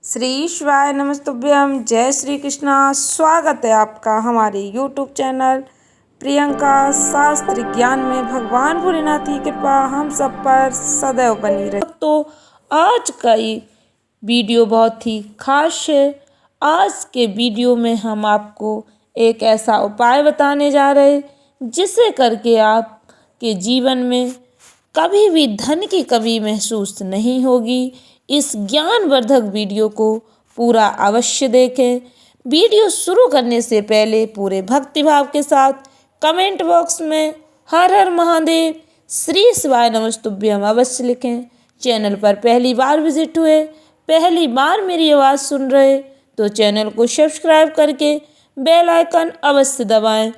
श्री शिवाय नमस्तुभ्यम। जय श्री कृष्णा। स्वागत है आपका हमारे YouTube चैनल प्रियंका शास्त्र ज्ञान में। भगवान भोलेनाथ की कृपा हम सब पर सदैव बनी रहे। तो आज का ये वीडियो बहुत ही खास है। आज के वीडियो में हम आपको एक ऐसा उपाय बताने जा रहे हैं जिसे करके आपके जीवन में कभी भी धन की कमी महसूस नहीं होगी। इस ज्ञानवर्धक वीडियो को पूरा अवश्य देखें। वीडियो शुरू करने से पहले पूरे भक्तिभाव के साथ कमेंट बॉक्स में हर हर महादेव, श्री शिवाय नमस्तुभ्यम अवश्य लिखें। चैनल पर पहली बार विजिट हुए, पहली बार मेरी आवाज़ सुन रहे तो चैनल को सब्सक्राइब करके बेल आइकन अवश्य दबाएं,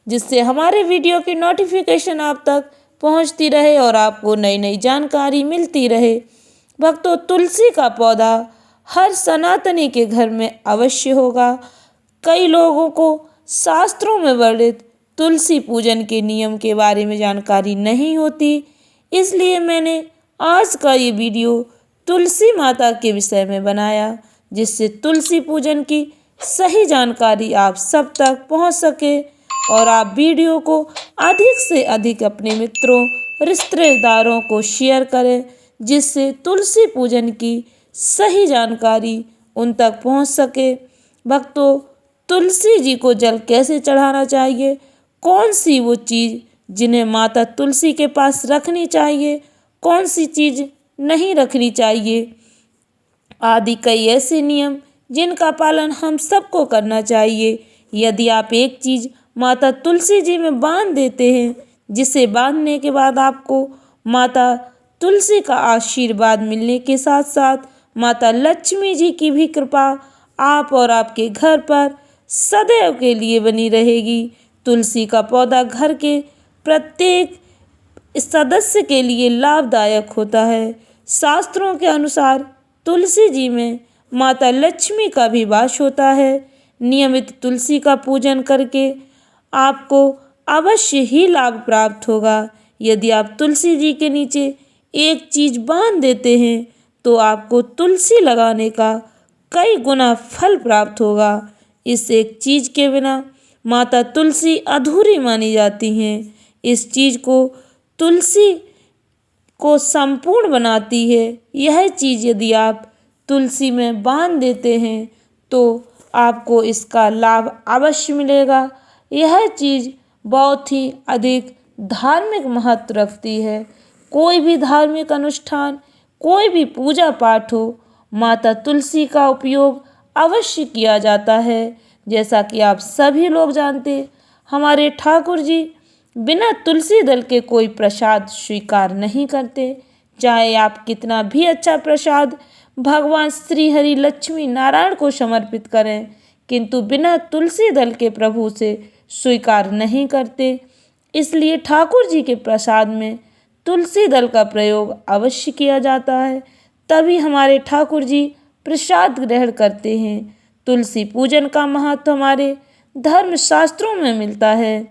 जिससे हमारे वीडियो की नोटिफिकेशन आप तक पहुंचती रहे और आपको नई नई जानकारी मिलती रहे। भक्तों, तुलसी का पौधा हर सनातनी के घर में अवश्य होगा। कई लोगों को शास्त्रों में वर्णित तुलसी पूजन के नियम के बारे में जानकारी नहीं होती, इसलिए मैंने आज का ये वीडियो तुलसी माता के विषय में बनाया, जिससे तुलसी पूजन की सही जानकारी आप सब तक पहुंच सके और आप वीडियो को अधिक से अधिक अपने मित्रों, रिश्तेदारों को शेयर करें, जिससे तुलसी पूजन की सही जानकारी उन तक पहुंच सके। भक्तों, तुलसी जी को जल कैसे चढ़ाना चाहिए, कौन सी वो चीज़ जिन्हें माता तुलसी के पास रखनी चाहिए, कौन सी चीज़ नहीं रखनी चाहिए, आदि कई ऐसे नियम जिनका पालन हम सबको करना चाहिए। यदि आप एक चीज़ माता तुलसी जी में बांध देते हैं, जिसे बांधने के बाद आपको माता तुलसी का आशीर्वाद मिलने के साथ साथ माता लक्ष्मी जी की भी कृपा आप और आपके घर पर सदैव के लिए बनी रहेगी। तुलसी का पौधा घर के प्रत्येक सदस्य के लिए लाभदायक होता है। शास्त्रों के अनुसार तुलसी जी में माता लक्ष्मी का भी वास होता है। नियमित तुलसी का पूजन करके आपको अवश्य ही लाभ प्राप्त होगा। यदि आप तुलसी जी के नीचे एक चीज़ बांध देते हैं तो आपको तुलसी लगाने का कई गुना फल प्राप्त होगा। इस एक चीज़ के बिना माता तुलसी अधूरी मानी जाती हैं। इस चीज़ को तुलसी को संपूर्ण बनाती है। यह चीज़ यदि आप तुलसी में बांध देते हैं तो आपको इसका लाभ अवश्य मिलेगा। यह चीज़ बहुत ही अधिक धार्मिक महत्व रखती है। कोई भी धार्मिक अनुष्ठान, कोई भी पूजा पाठ हो, माता तुलसी का उपयोग अवश्य किया जाता है। जैसा कि आप सभी लोग जानते, हमारे ठाकुर जी बिना तुलसी दल के कोई प्रसाद स्वीकार नहीं करते। चाहे आप कितना भी अच्छा प्रसाद भगवान श्री हरि लक्ष्मी नारायण को समर्पित करें, किंतु बिना तुलसी दल के प्रभु से स्वीकार नहीं करते। इसलिए ठाकुर जी के प्रसाद में तुलसी दल का प्रयोग अवश्य किया जाता है, तभी हमारे ठाकुर जी प्रसाद ग्रहण करते हैं। तुलसी पूजन का महत्व हमारे धर्म शास्त्रों में मिलता है।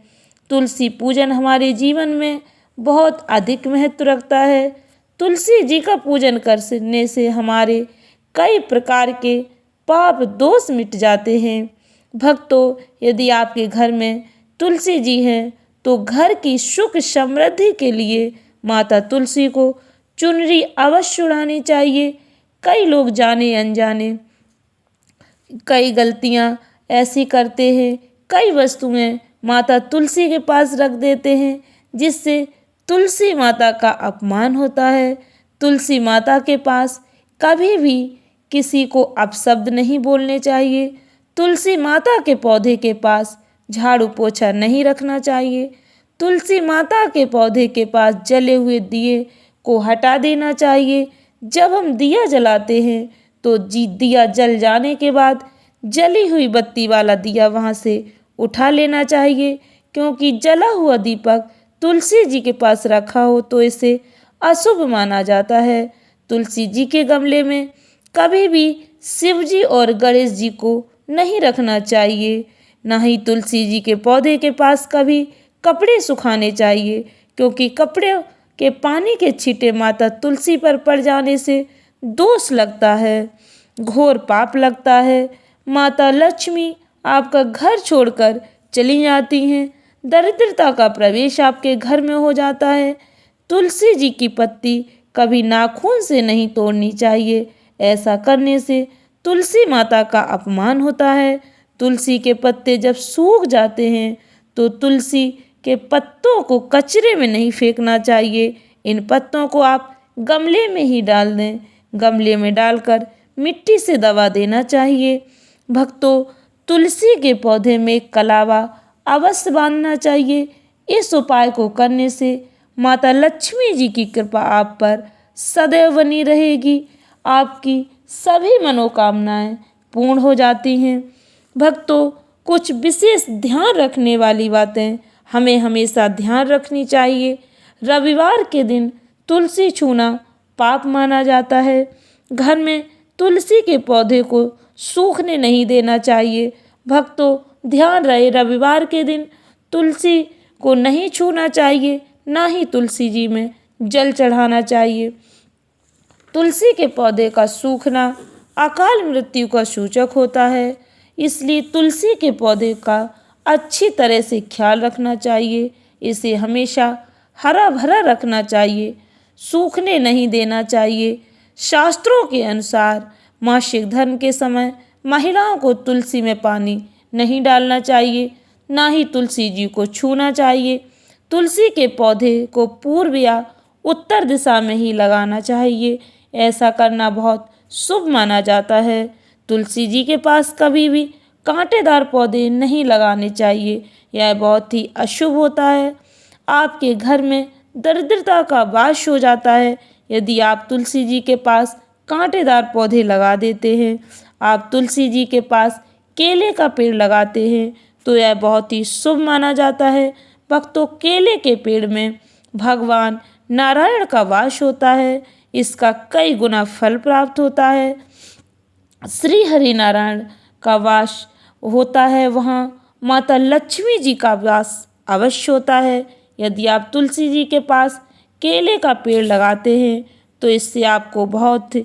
तुलसी पूजन हमारे जीवन में बहुत अधिक महत्व रखता है। तुलसी जी का पूजन करने से हमारे कई प्रकार के पाप दोष मिट जाते हैं। भक्तों, यदि आपके घर में तुलसी जी हैं तो घर की सुख समृद्धि के लिए माता तुलसी को चुनरी अवश्य उड़ानी चाहिए। कई लोग जाने अनजाने कई गलतियां ऐसी करते हैं, कई वस्तुएं माता तुलसी के पास रख देते हैं, जिससे तुलसी माता का अपमान होता है। तुलसी माता के पास कभी भी किसी को अपशब्द नहीं बोलने चाहिए। तुलसी माता के पौधे के पास झाड़ू पोछा नहीं रखना चाहिए। तुलसी माता के पौधे के पास जले हुए दिए को हटा देना चाहिए। जब हम दिया जलाते हैं तो दिया जल जाने के बाद जली हुई बत्ती वाला दिया वहाँ से उठा लेना चाहिए, क्योंकि जला हुआ दीपक तुलसी जी के पास रखा हो तो इसे अशुभ माना जाता है। तुलसी जी के गमले में कभी भी शिव जी और गणेश जी को नहीं रखना चाहिए। ना ही तुलसी जी के पौधे के पास कभी कपड़े सुखाने चाहिए, क्योंकि कपड़े के पानी के छींटे माता तुलसी पर पड़ जाने से दोष लगता है। घोर पाप लगता है। माता लक्ष्मी आपका घर छोड़कर चली जाती हैं। दरिद्रता का प्रवेश आपके घर में हो जाता है। तुलसी जी की पत्ती कभी नाखून से नहीं तोड़नी चाहिए। ऐसा करने से तुलसी माता का अपमान होता है। तुलसी के पत्ते जब सूख जाते हैं तो तुलसी के पत्तों को कचरे में नहीं फेंकना चाहिए। इन पत्तों को आप गमले में ही डाल दें। गमले में डालकर मिट्टी से दबा देना चाहिए। भक्तों, तुलसी के पौधे में एक कलावा अवश्य बांधना चाहिए। इस उपाय को करने से माता लक्ष्मी जी की कृपा आप पर सदैव बनी रहेगी। आपकी सभी मनोकामनाएं पूर्ण हो जाती हैं। भक्तों, कुछ विशेष ध्यान रखने वाली बातें हमें हमेशा ध्यान रखनी चाहिए। रविवार के दिन तुलसी छूना पाप माना जाता है। घर में तुलसी के पौधे को सूखने नहीं देना चाहिए। भक्तों, ध्यान रहे, रविवार के दिन तुलसी को नहीं छूना चाहिए, ना ही तुलसी जी में जल चढ़ाना चाहिए। तुलसी के पौधे का सूखना अकाल मृत्यु का सूचक होता है, इसलिए तुलसी के पौधे का अच्छी तरह से ख्याल रखना चाहिए। इसे हमेशा हरा भरा रखना चाहिए, सूखने नहीं देना चाहिए। शास्त्रों के अनुसार मासिक धर्म के समय महिलाओं को तुलसी में पानी नहीं डालना चाहिए, ना ही तुलसी जी को छूना चाहिए। तुलसी के पौधे को पूर्व या उत्तर दिशा में ही लगाना चाहिए। ऐसा करना बहुत शुभ माना जाता है। तुलसी जी के पास कभी भी कांटेदार पौधे नहीं लगाने चाहिए, यह बहुत ही अशुभ होता है। आपके घर में दरिद्रता का वास हो जाता है यदि आप तुलसी जी के पास कांटेदार पौधे लगा देते हैं। आप तुलसी जी के पास केले का पेड़ लगाते हैं तो यह बहुत ही शुभ माना जाता है। भक्तों, केले के पेड़ में भगवान नारायण का वास होता है, इसका कई गुना फल प्राप्त होता है। श्री हरि नारायण का वास होता है, वहाँ माता लक्ष्मी जी का वास अवश्य होता है। यदि आप तुलसी जी के पास केले का पेड़ लगाते हैं तो इससे आपको बहुत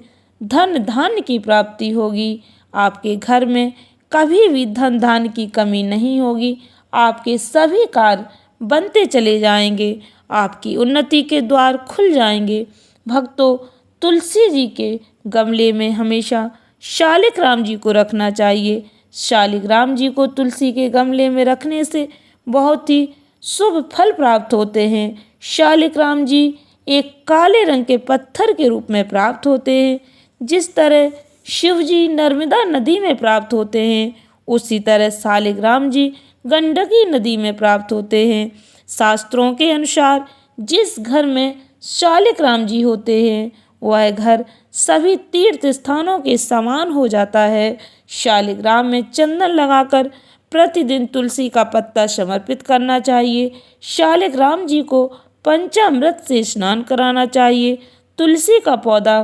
धन धान्य की प्राप्ति होगी। आपके घर में कभी भी धन धान्य की कमी नहीं होगी। आपके सभी कार्य बनते चले जाएंगे, आपकी उन्नति के द्वार खुल जाएंगे। भक्तों, तुलसी जी के गमले में हमेशा शालिग्राम जी को रखना चाहिए। शालिग्राम जी को तुलसी के गमले में रखने से बहुत ही शुभ फल प्राप्त होते हैं। शालिग्राम जी एक काले रंग के पत्थर के रूप में प्राप्त होते हैं। जिस तरह शिव जी नर्मदा नदी में प्राप्त होते हैं, उसी तरह शालिग्राम जी गंडकी नदी में प्राप्त होते हैं। शास्त्रों के अनुसार जिस घर में शालिग्राम जी होते हैं वह घर सभी तीर्थ स्थानों के समान हो जाता है। शालिग्राम में चंदन लगाकर प्रतिदिन तुलसी का पत्ता समर्पित करना चाहिए। शालिग्राम जी को पंचामृत से स्नान कराना चाहिए। तुलसी का पौधा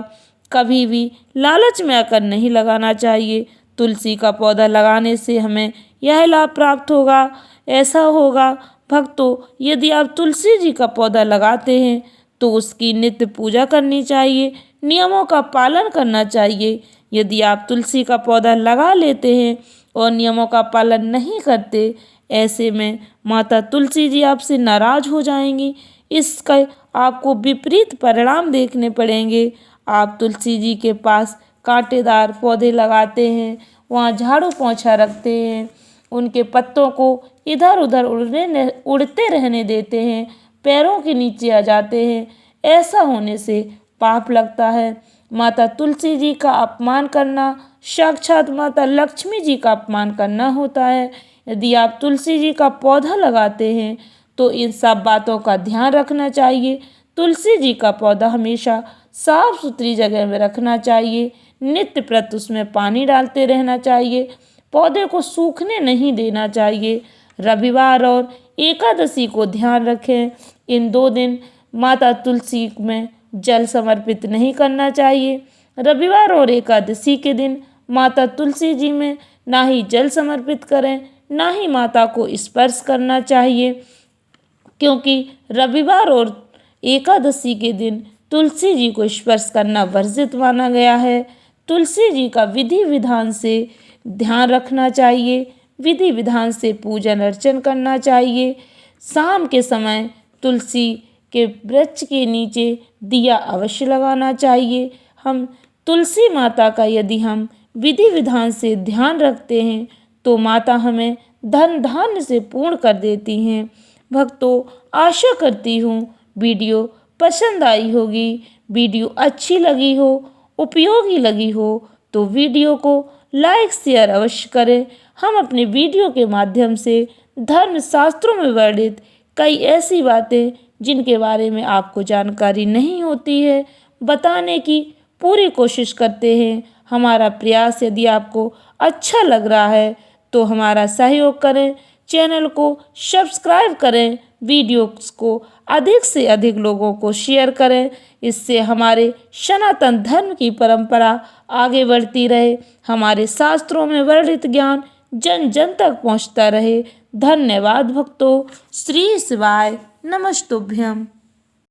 कभी भी लालच में आकर नहीं लगाना चाहिए। तुलसी का पौधा लगाने से हमें यह लाभ प्राप्त होगा, ऐसा होगा। भक्तों, यदि आप तुलसी जी का पौधा लगाते हैं तो उसकी नित्य पूजा करनी चाहिए, नियमों का पालन करना चाहिए। यदि आप तुलसी का पौधा लगा लेते हैं और नियमों का पालन नहीं करते, ऐसे में माता तुलसी जी आपसे नाराज हो जाएंगी। इसका आपको विपरीत परिणाम देखने पड़ेंगे। आप तुलसी जी के पास कांटेदार पौधे लगाते हैं, वहाँ झाड़ू पोंछा रखते हैं, उनके पत्तों को इधर उधर उड़ते रहने देते हैं, पैरों के नीचे आ जाते हैं। ऐसा होने से पाप लगता है। माता तुलसी जी का अपमान करना साक्षात माता लक्ष्मी जी का अपमान करना होता है। यदि आप तुलसी जी का पौधा लगाते हैं तो इन सब बातों का ध्यान रखना चाहिए। तुलसी जी का पौधा हमेशा साफ सुथरी जगह में रखना चाहिए। नित्य प्रति उसमें पानी डालते रहना चाहिए। पौधे को सूखने नहीं देना चाहिए। रविवार और एकादशी को ध्यान रखें, इन 2 दिन माता तुलसी में जल समर्पित नहीं करना चाहिए। रविवार और एकादशी के दिन माता तुलसी जी में ना ही जल समर्पित करें, ना ही माता को स्पर्श करना चाहिए, क्योंकि रविवार और एकादशी के दिन तुलसी जी को स्पर्श करना वर्जित माना गया है। तुलसी जी का विधि विधान से ध्यान रखना चाहिए, विधि विधान से पूजन अर्चन करना चाहिए। शाम के समय तुलसी के वृक्ष के नीचे दिया अवश्य लगाना चाहिए। हम तुलसी माता का यदि हम विधि विधान से ध्यान रखते हैं तो माता हमें धन धान्य से पूर्ण कर देती हैं। भक्तों, आशा करती हूँ वीडियो पसंद आई होगी। वीडियो अच्छी लगी हो, उपयोगी लगी हो तो वीडियो को लाइक शेयर अवश्य करें। हम अपने वीडियो के माध्यम से धर्म शास्त्रों में वर्णित कई ऐसी बातें जिनके बारे में आपको जानकारी नहीं होती है बताने की पूरी कोशिश करते हैं। हमारा प्रयास यदि आपको अच्छा लग रहा है तो हमारा सहयोग करें, चैनल को सब्सक्राइब करें, वीडियोस को अधिक से अधिक लोगों को शेयर करें। इससे हमारे सनातन धर्म की परंपरा आगे बढ़ती रहे, हमारे शास्त्रों में वर्णित ज्ञान जन जन तक पहुंचता रहे। धन्यवाद भक्तों। श्री शिवाय नमस्तुभ्यम।